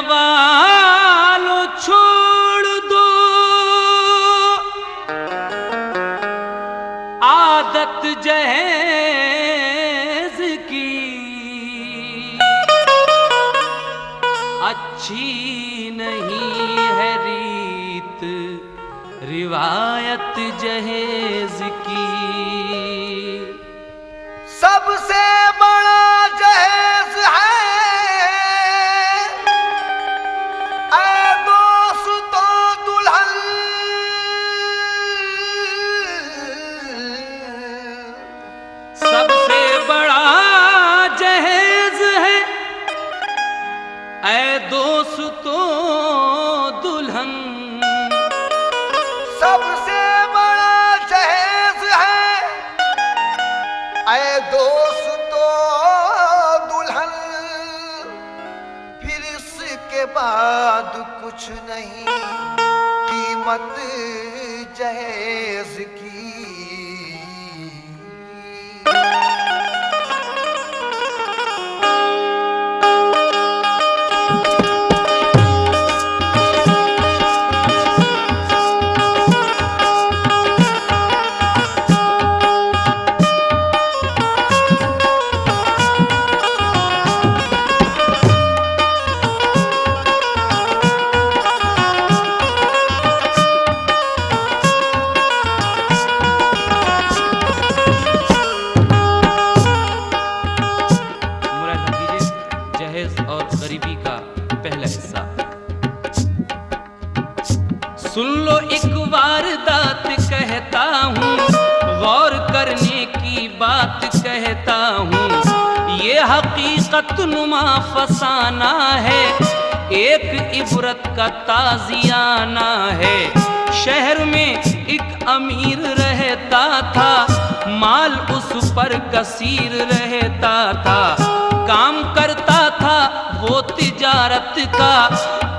वालों छोड़ दो आदत जहेज की, अच्छी नहीं है रीत रिवायत जहेज की। सबसे बड़ा जहेज है ऐ दोस्तों दुल्हन, सबसे बड़ा जहेज है ऐ दोस्तों दुल्हन, सबसे बड़ा जहेज है ऐ दोस्तों दुल्हन, फिर इसके बाद कुछ नहीं कीमत जहेज की। सुन लो एक वारदात कहता हूँ, गौर करने की बात कहता हूँ। ये हकीकत नुमा फसाना है, एक इबरत का ताजियाना है। शहर में एक अमीर रहता था, माल उस पर कसीर रहता था। काम करता था वो तिजारत का,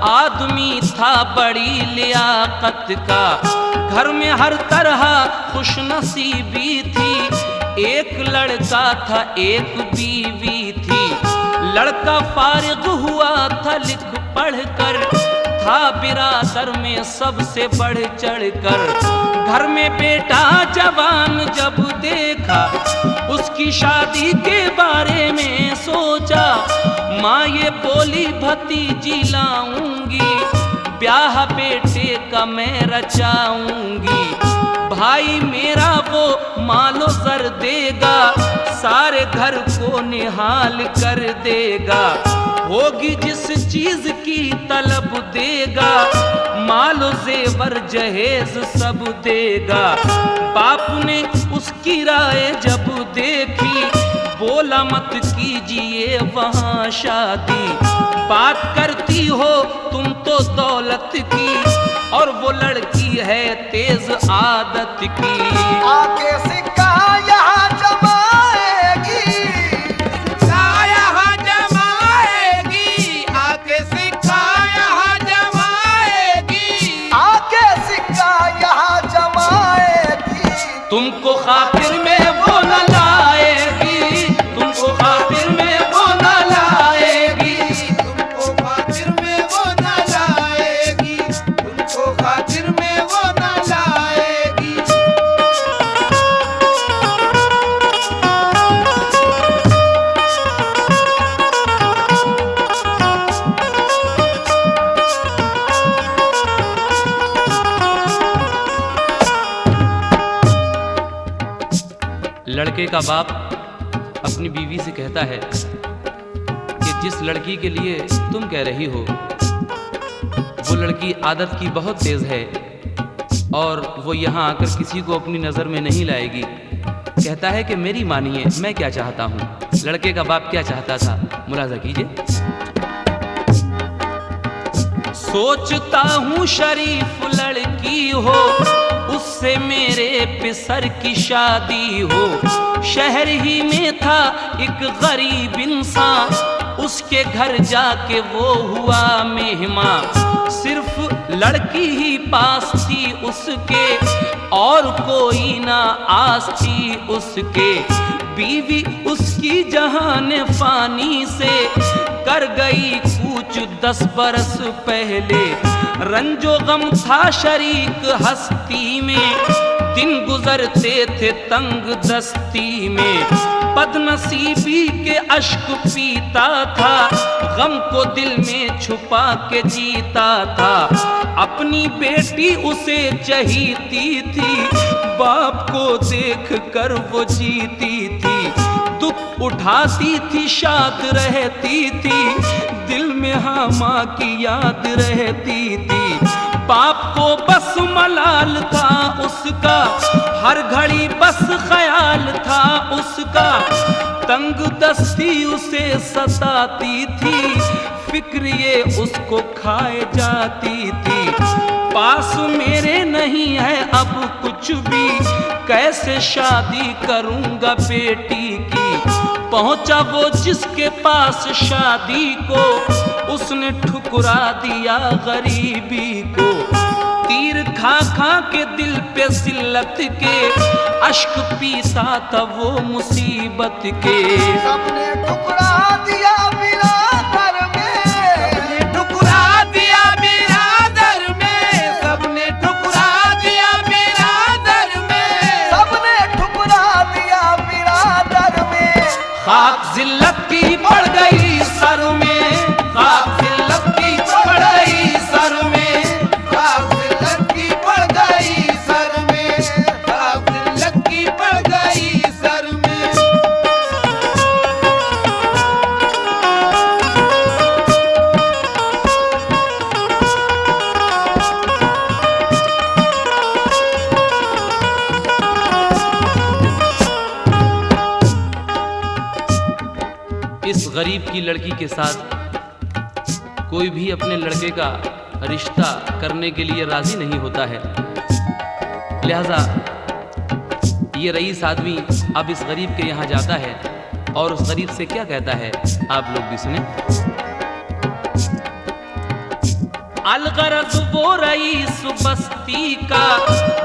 आदमी था बड़ी लियाकत का। घर में हर तरह खुशनसीबी थी, एक लड़का था एक बीवी थी। लड़का फारिग हुआ था लिख पढ़ कर, था बिरादर में सबसे बढ़ चढ़ कर। घर में बेटा जवान जब देखा, उसकी शादी के बारे में सोचा। माँ ये बोली भतीजी लाऊंगी, ब्याह बेटे का मैं रचाऊंगी। भाई मेरा वो मालो जर देगा, सारे घर को निहाल कर देगा। होगी जिस चीज की तलब देगा, मालो जेवर जहेज सब देगा। बाप ने उसकी राय जब देखी, बोला मत कीजिए वहाँ शादी। बात करती हो तुम तो दौलत की, और वो लड़की है तेज आदत की। आके सिक्का यहाँ जमाएगी, सिक्का यहाँ जमाएगी, आके सिक्का यहाँ जमाएगी, आके सिक्का यहाँ जमाएगी। तुमको खातिर में वो न लाएगी, तुमको खातिर में वो न लाएगी, तुमको खातिर में वो न लाएगी, तुमको खातिर में वो न लाएगी। लड़के का बाप अपनी बीवी से कहता है कि जिस लड़की के लिए तुम कह रही हो, वो लड़की आदत की बहुत तेज है और वो यहाँ आकर किसी को अपनी नज़र में नहीं लाएगी। कहता है कि मेरी मानिए मैं क्या चाहता हूँ। लड़के का बाप क्या चाहता था, मुलाजा कीजिए। सोचता हूँ शरीफ लड़की हो, उससे मेरे पिसर की शादी हो। शहर ही में था एक गरीब इंसान, उसके घर जाके वो हुआ मेहमान। सिर्फ लड़की ही पास थी उसके, और कोई ना आस थी उसके। बीवी उसकी जहान फानी से कर गई कूच 10 बरस पहले। रंजो गम था शरीक हस्ती में, दिन गुजरते थे तंग दस्ती में। बदनसीबी के अश्क पीता था, गम को दिल में छुपा के जीता था। अपनी बेटी उसे चहीती थी, बाप को देख कर वो जीती थी। दुख उठाती थी, शाद रहती थी, दिल में हाँ माँ की याद रहती थी। बाप को बस मलाल था उसका, हर घड़ी बस ख्याल था उसका। तंग दस्ती उसे सताती थी, फिक्र ये उसको खाए जाती थी। पास मेरे नहीं है अब कुछ भी, कैसे शादी करूंगा बेटी की। पहुंचा वो जिसके पास शादी को, उसने ठुकरा दिया गरीबी को। तीर खा खा के दिल पे जिल्लत के, अश्क पीता था वो मुसीबत के। सबने ठुकरा दिया बिरादर में, ठुकरा दिया बिरादर में, सबने ठुकरा दिया बिरादर में, सबने ठुकरा दिया बिरादर में। खाक जिल्लत की पड़ गई सर में, खाक जिल्लत की पड़ गई सर में। खाक जिल्लत की पड़ गई सर में, खाक जिल्लत की पड़ गई सर में। इस गरीब की लड़की के साथ कोई भी अपने लड़के का रिश्ता करने के लिए राजी नहीं होता है। लिहाजा ये रईस आदमी अब इस गरीब के यहाँ जाता है और उस गरीब से क्या कहता है, आप लोग भी सुने। अलगरज वो रईस बस्ती का,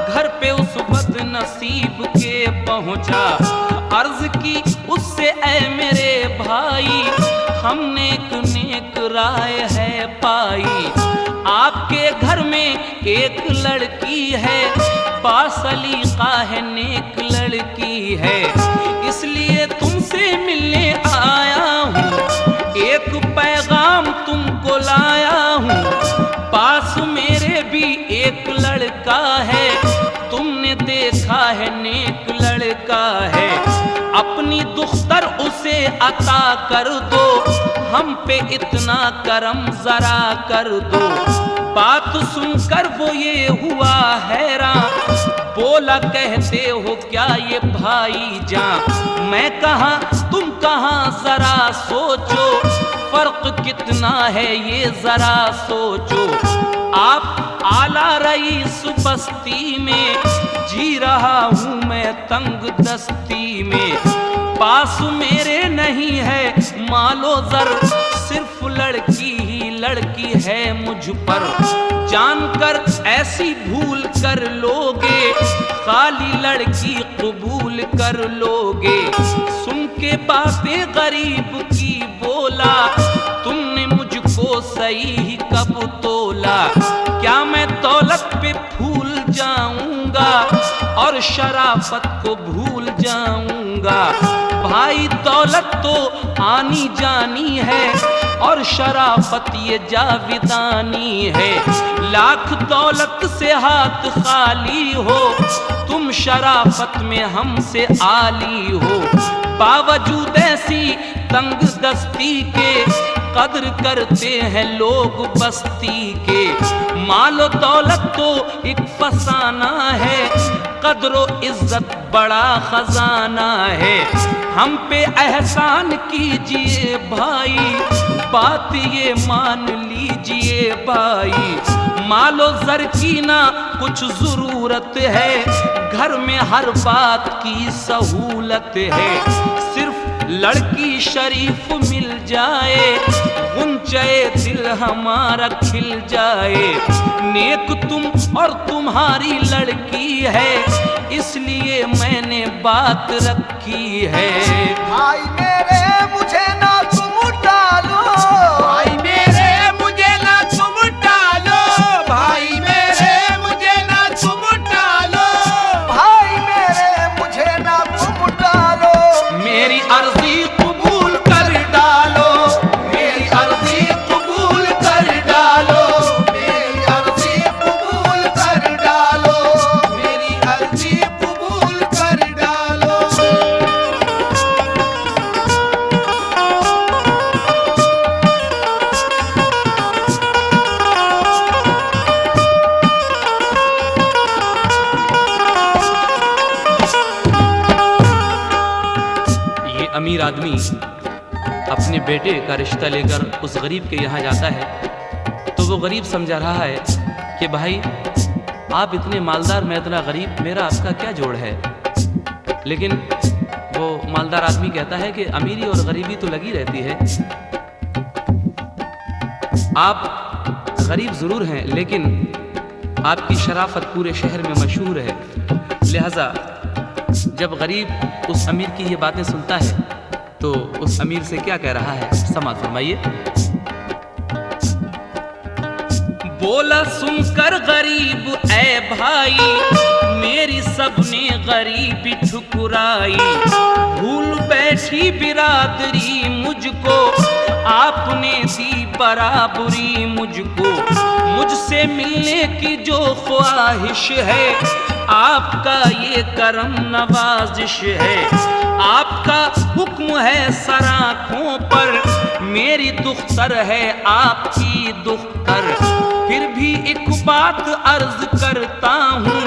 घर पे उस बदनसीब के पहुंचा। अर्ज की उससे ऐ मेरे भाई, हमने एक नेक राय है पाई। आपके घर में एक लड़की है, बासलीका है, नेक लड़की है, इसलिए तुमसे मिलने आया हूँ। एक पैगाम तुमको लाया हूँ, पास मेरे भी एक लड़का है, तुमने देखा है नेक लड़का है। अपनी दुख्तर उसे अता कर दो, हम पे इतना करम जरा कर दो। बात सुनकर वो ये हुआ हैरान, बोला कहते हो क्या ये भाई जान। मैं कहा तुम कहाँ जरा सोचो, फर्क कितना है ये जरा सोचो। आप आला रईस बस्ती में, जी रहा हूँ मैं तंग दस्ती में। पास मेरे नहीं है मालो जर, सिर्फ लड़की ही लड़की है मुझ पर। जानकर ऐसी भूल कर लोगे, खाली लड़की कबूल कर लोगे। सुन के बातें गरीब की बोला, तुमने मुझको सही ही कब तोला। क्या मैं दौलत पे फूल जाऊंगा और शराफत को भूल जाऊंगा। भाई दौलत तो आनी जानी है और शराफत ये जाविदानी है। लाख दौलत से हाथ खाली हो, तुम शराफत में हमसे आली हो। बावजूद ऐसी तंग दस्ती के, कद्र करते हैं लोग बस्ती के। मालो दौलत तो एक फसाना है, कद्रो इज्जत बड़ा खजाना है। हम पे एहसान कीजिए भाई, बात ये मान लीजिए भाई। मालो जर की ना कुछ जरूरत है, घर में हर बात की सहूलत है। सिर्फ लड़की शरीफ मिल जाए, गुंचे दिल हमारा खिल जाए। नेक तुम और तुम्हारी लड़की है, इसलिए मैंने बात रखी है। भाई मेरे मुझे ना तुम डालो, अमीर आदमी अपने बेटे का रिश्ता लेकर उस गरीब के यहाँ जाता है तो वो गरीब समझा रहा है कि भाई आप इतने मालदार, मैं इतना गरीब, मेरा आपका क्या जोड़ है। लेकिन वो मालदार आदमी कहता है कि अमीरी और गरीबी तो लगी रहती है, आप गरीब ज़रूर हैं लेकिन आपकी शराफत पूरे शहर में मशहूर है। लिहाजा जब गरीब उस अमीर की ये बातें सुनता है तो उस अमीर से क्या कह रहा है, समाअत फरमाइए। बोला सुनकर गरीब ऐ भाई, मेरी सबने गरीबी ठुकराई, भूल बैठी बिरादरी मुझको, आपने दी बराबरी मुझको, मुझसे मिलने की जो ख्वाहिश है, आपका ये करम नवाजिश है, आपका हुक्म है सराखों पर, मेरी दुख्तर है आपकी दुख्तर, फिर भी एक बात अर्ज करता हूँ,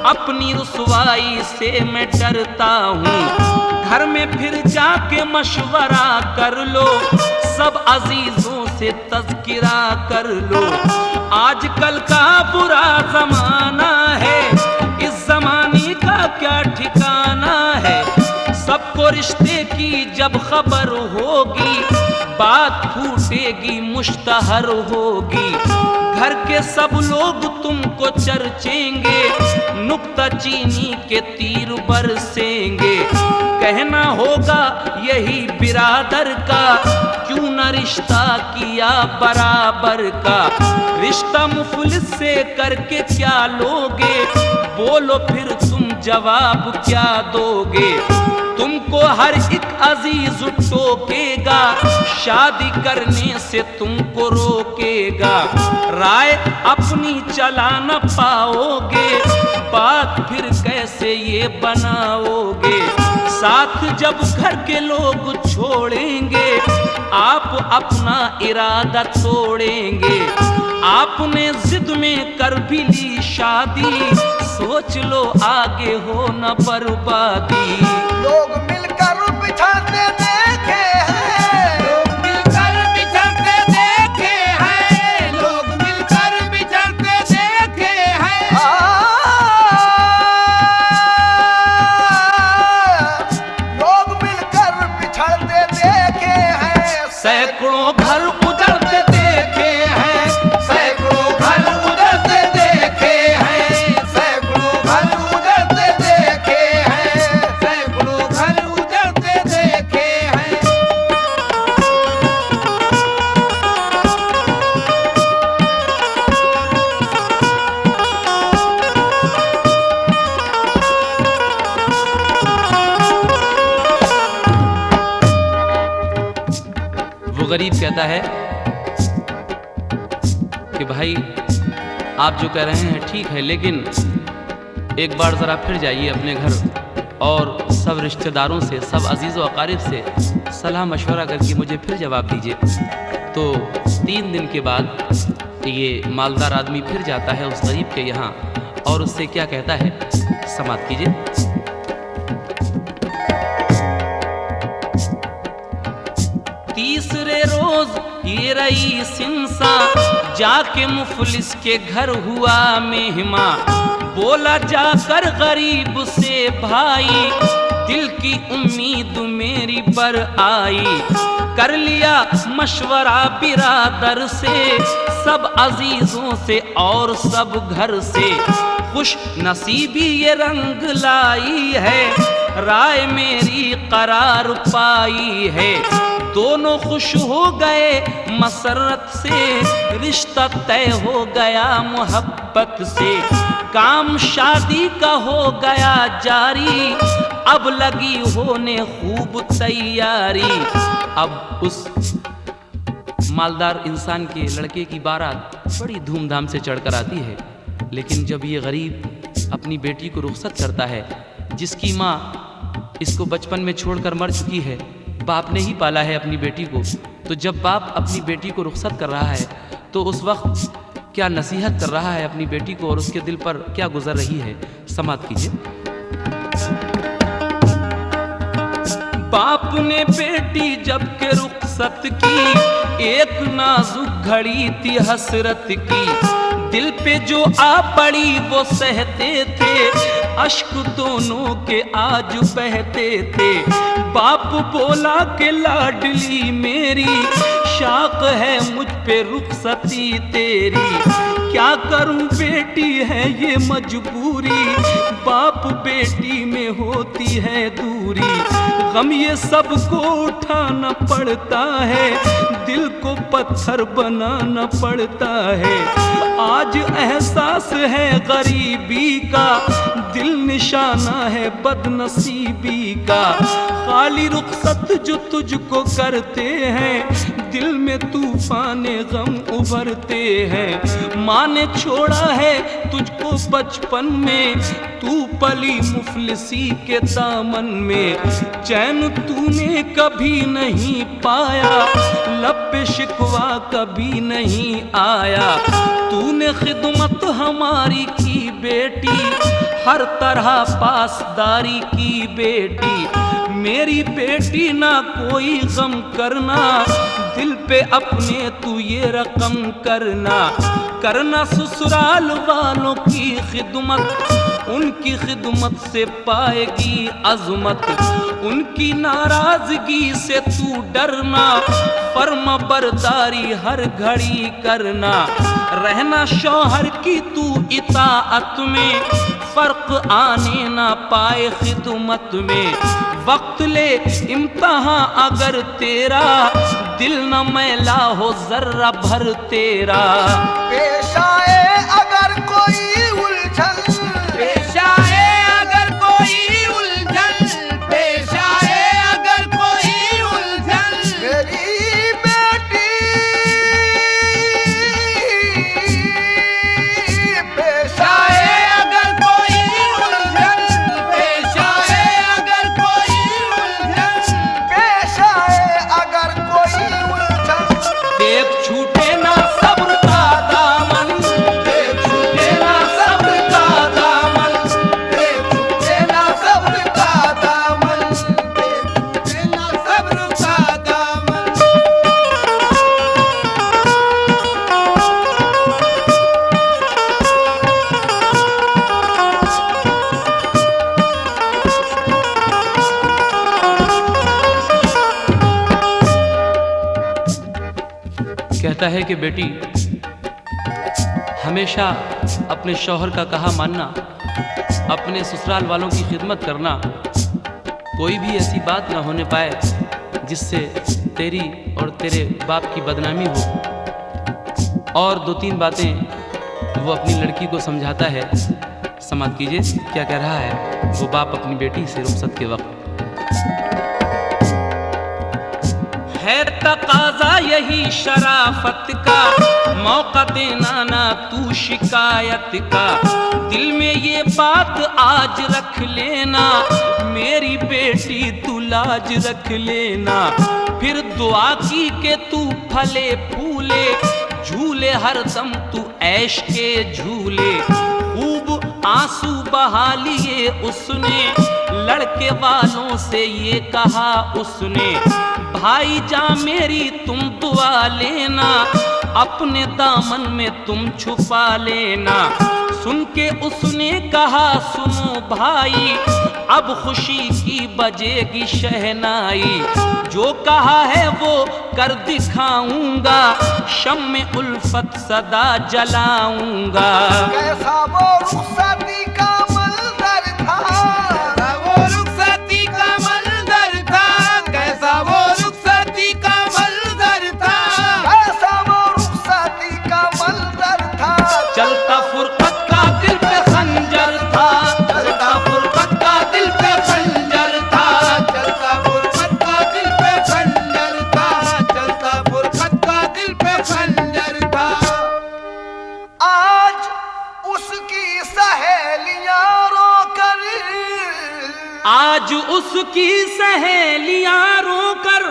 अपनी रुसवाई से मैं डरता हूँ, घर में फिर जाके मशवरा कर लो, सब अजीजों से तज़किरा कर लो, आजकल का बुरा जमाना है, इस जमाने का क्या ठिकाना है, सबको रिश्ते की जब खबर होगी, बात फूटेगी मुश्तहर होगी, घर के सब लोग तुमको चर्चेंगे, नुक्ता चीनी के तीर बरसेंगे, कहना होगा यही बिरादर का, क्यों न रिश्ता किया बराबर का, रिश्ता मुफलिस से करके क्या लोगे, बोलो फिर तुम जवाब क्या दोगे, तुमको हर एक अजीज टोकेगा, शादी करने से तुमको रोकेगा, राय अपनी चला न पाओगे, बात फिर कैसे ये बनाओगे, साथ जब घर के लोग छोड़ेंगे, आप अपना इरादा तोड़ेंगे, आपने जिद में कर भी ली शादी, सोच लो आगे हो न बर्बादी। लोग मिलकर बिछड़ते देखे हैं, लोग मिलकर बिछड़ते देखे हैं, लोग मिलकर बिछड़ते देखे हैं, लोग मिलकर बिछड़ते देखे हैं, सैकड़ों घर उजड़ते देखे हैं, सैकड़ों घर उजड़ते देखे हैं, सैकड़ों घर उजड़ते देखे हैं, सैकड़ों घर उजड़ते देखे हैं। वो गरीब कहता है कि भाई आप जो कह रहे हैं ठीक है, लेकिन एक बार ज़रा फिर जाइए अपने घर और सब रिश्तेदारों से, सब अजीज़ व अकारिब से सलाह मशवरा करके मुझे फिर जवाब दीजिए। तो 3 दिन के बाद ये मालदार आदमी फिर जाता है उस गरीब के यहाँ और उससे क्या कहता है, समाअत कीजिए। तीसरे रोज ये रईस इंसान जाके मुफलिस के घर हुआ मेहमा, बोला जाकर गरीब से भाई, दिल की उम्मीद मेरी पर आई, कर लिया मशवरा बिरादर से, सब अजीजों से और सब घर से, खुश नसीबी ये रंग लाई है, राय मेरी करार पाई है, दोनों खुश हो गए मसरत से, रिश्ता तय हो गया मोहब्बत से, काम शादी का हो गया जारी, अब लगी होने खूब तैयारी। अब उस मालदार इंसान के लड़के की बारात बड़ी धूमधाम से चढ़कर आती है, लेकिन जब ये गरीब अपनी बेटी को रुखसत करता है, जिसकी माँ इसको बचपन में छोड़कर मर चुकी है, बाप ने ही पाला है अपनी बेटी को, तो जब बाप अपनी बेटी को रुखसत कर रहा है तो उस वक्त क्या नसीहत कर रहा है अपनी बेटी को और उसके दिल पर क्या गुजर रही है, समाअत कीजिए। बाप ने बेटी जब के रुखसत की, एक नाजुक घड़ी थी हसरत की। दिल पे जो आ पड़ी वो सहते थे, अश्क दोनों के आज बहते थे। बाप बोला के लाडली मेरी, शाक है मुझ पे रुखसती तेरी। क्या करूं बेटी है ये मजबूरी, बाप बेटी में होती है दूरी। गम ये सबको उठाना पड़ता है, दिल को पत्थर बनाना पड़ता है। आज एहसास है गरीबी का, दिल निशाना है बदनसीबी का। खाली रुखसत जो तुझको करते हैं, दिल में तूफाने गम उभरते हैं। माँ ने छोड़ा है तुझको बचपन में, तू पली मुफलिसी के दामन में। चैन तूने कभी नहीं पाया, लब पे शिकवा कभी नहीं आया। तूने खिदमत हमारी की बेटी, हर तरह पासदारी की बेटी। मेरी बेटी ना कोई गम करना, दिल पे अपने तू ये रकम करना। करना ससुराल वालों की खिदमत, उनकी खिदमत से पाएगी अजमत। उनकी नाराजगी से तू डरना, फर्मा बरदारी हर घड़ी करना। रहना शौहर की तू इताअत में, फर्क आने ना पाए खिदमत में। वक्त ले इम्तहां अगर तेरा, दिल न मैला हो जर्रा भर तेरा। पेश आए अगर कोई उलझन, पेश आए अगर कोई उलझन, पेश आए अगर कोई उलझन। मेरी बेटी पेश आए आए अगर कोई उलझन, पेश आए अगर कोई उलझन। पेश आए अगर कोई उलझन। देख छूटे ना सब्र का दामन, देख छूटे ना सब्र का दामन, देख छूटे ना सब्र का दामन, देख छूटे ना सब्र का दामन। कहता है कि बेटी हमेशा अपने शौहर का कहा मानना, अपने ससुराल वालों की खिदमत करना। कोई भी ऐसी बात ना होने पाए जिससे तेरी और तेरे बाप की बदनामी हो। और दो तीन बातें वो अपनी लड़की को समझाता है। समाप्त कीजिए क्या कह रहा है वो बाप अपनी बेटी से रुखसत के वक्त। है तकाजा यही शराफत का, मौका देना ना तू शिकायत का। दिल में ये बात आज रख लेना, मेरी बेटी तू लाज रख लेना। फिर दुआ की के तू फले फूले, झूले हरदम तू ऐश के झूले। खूब आंसू बहा लिए उसने, लड़के वालों से ये कहा उसने। भाई जा मेरी तुम दुआ लेना, अपने दामन में तुम छुपा लेना। सुन के उसने कहा सुनो भाई, अब खुशी की बजेगी शहनाई। जो कहा है वो कर दिखाऊंगा, शम्मे उल्फत सदा जलाऊंगा। कैसा वो रुखसती का मंजर था, कैसा वो रुखसती का मंजर था, कैसा वो रुखसती का मंजर था। कैसा वो रुखसती का मंजर था। चलता फुरकत का दिल पे खंजर था, चलता फुरकत का दिल पे खंजर था। चलता फुरकत का दिल पे खंजर था, चलता फुरकत का दिल पे खंजर था। आज उसकी सहेलियां रोकर, आज उसकी सहेलियां रोकर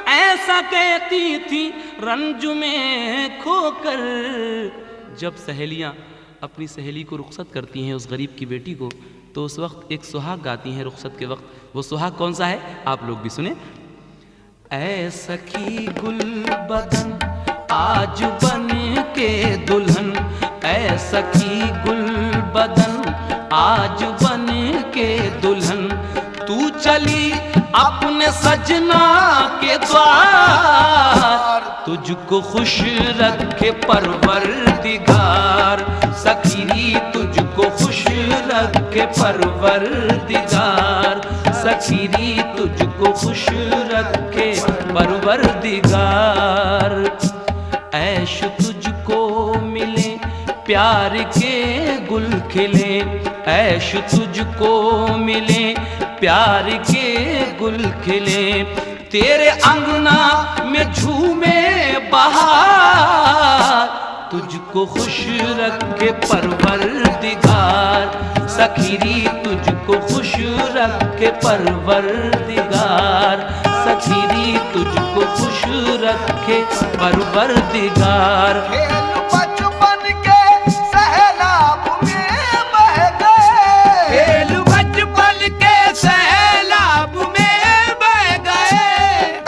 ऐसा कहती थी रंज में खोकर। जब सहेलियां अपनी सहेली को रुखसत करती हैं उस गरीब की बेटी को, तो उस वक्त एक सुहाग गाती हैं रुखसत के वक्त। वो सुहाग कौन सा है, आप लोग भी सुने। ऐ सखी गुल बदन आज बन के दुल्हन, ऐ सखी गुल बदन आज बन के दुल्हन, तू चली अपने सजना के द्वार, तुझको खुश रखे परवरदिगार, सखी तुझको खुश रखे परवरदिगार, सखी तुझको खुश रखे परवरदिगार। ऐश तुझको मिले प्यार के गुल खिले, ऐश तुझको मिले प्यार के गुल खिले, तेरे अंगना में झूमे बहार, तुझको खुश रखे परवरदिगार, सखी तुझको खुश रखे परवरदिगार, सखी तुझको खुश रखे परवरदिगार। खेल बचपन के सैलाब में बह गए, खेल बचपन के सैलाब में बह गए,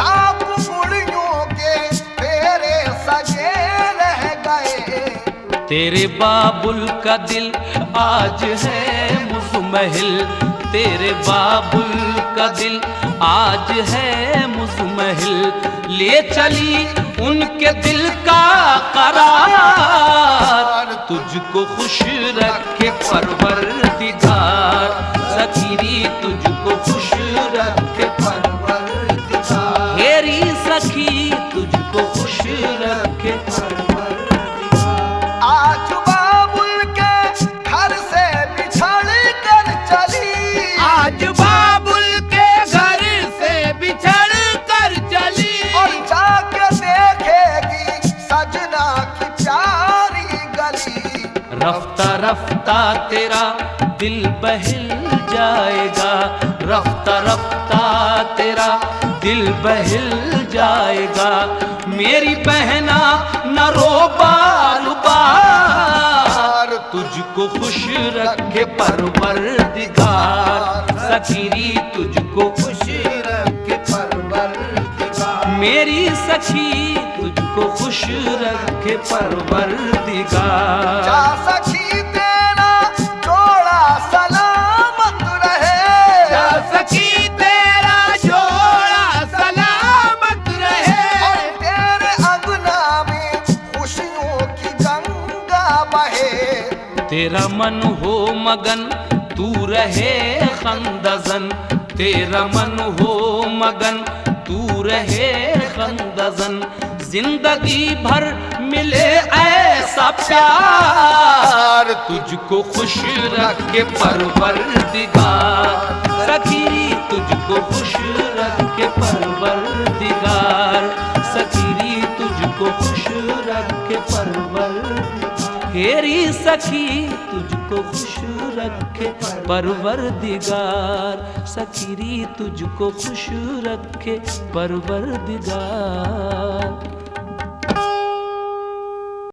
ताप मुड़ियों के तेरे सजे रह गए, तेरे बाबुल का दिल आज है मुजमहिल, तेरे बाबुल का दिल आज है मुजमहिल, ले चली उनके दिल का करार, तुझको खुश रखे परवरदिगार, सखी तुझको खुश रखे परवरदिगार, हेरी सखी तुझको खुश रखे परवरदिगार। आज बाबुल के घर से बिछड़ कर चली, आज बाबुल के घर से बिछड़ कर चली, और जाके देखेगी सजना की प्यारी गली, रफ्ता रफ्ता तेरा दिल बहल जाएगा, रफ्ता रफ्ता तेरा दिल बहल जाएगा, मेरी बहना न रो बार बार, तुझको खुश रखे परवरदिगार, सखी तुझको खुश रखे परवरदिगार, मेरी सखी तुझको खुश रखे परवरदिगार। जा सखी तेरा जोड़ा सलामत रहे, जा सखी तेरा जोड़ा सलामत रहे, और तेरे अंगना में खुशियों की गंगा बहे, तेरा मन हो मगन तू रहे खंदजन, तेरा मन हो मगन तू रहे खंदजन, जिंदगी भर मिले ऐसा प्यार, तुझको खुश रखे परवरदिगार, सखी तुझको खुश रखे परवरदिगार, सखी तुझको खुश रखे परवरदिगार, हेरी सखी तुझको खुश रखे परवरदिगार, सखी तुझको खुश रखे परवरदिगार।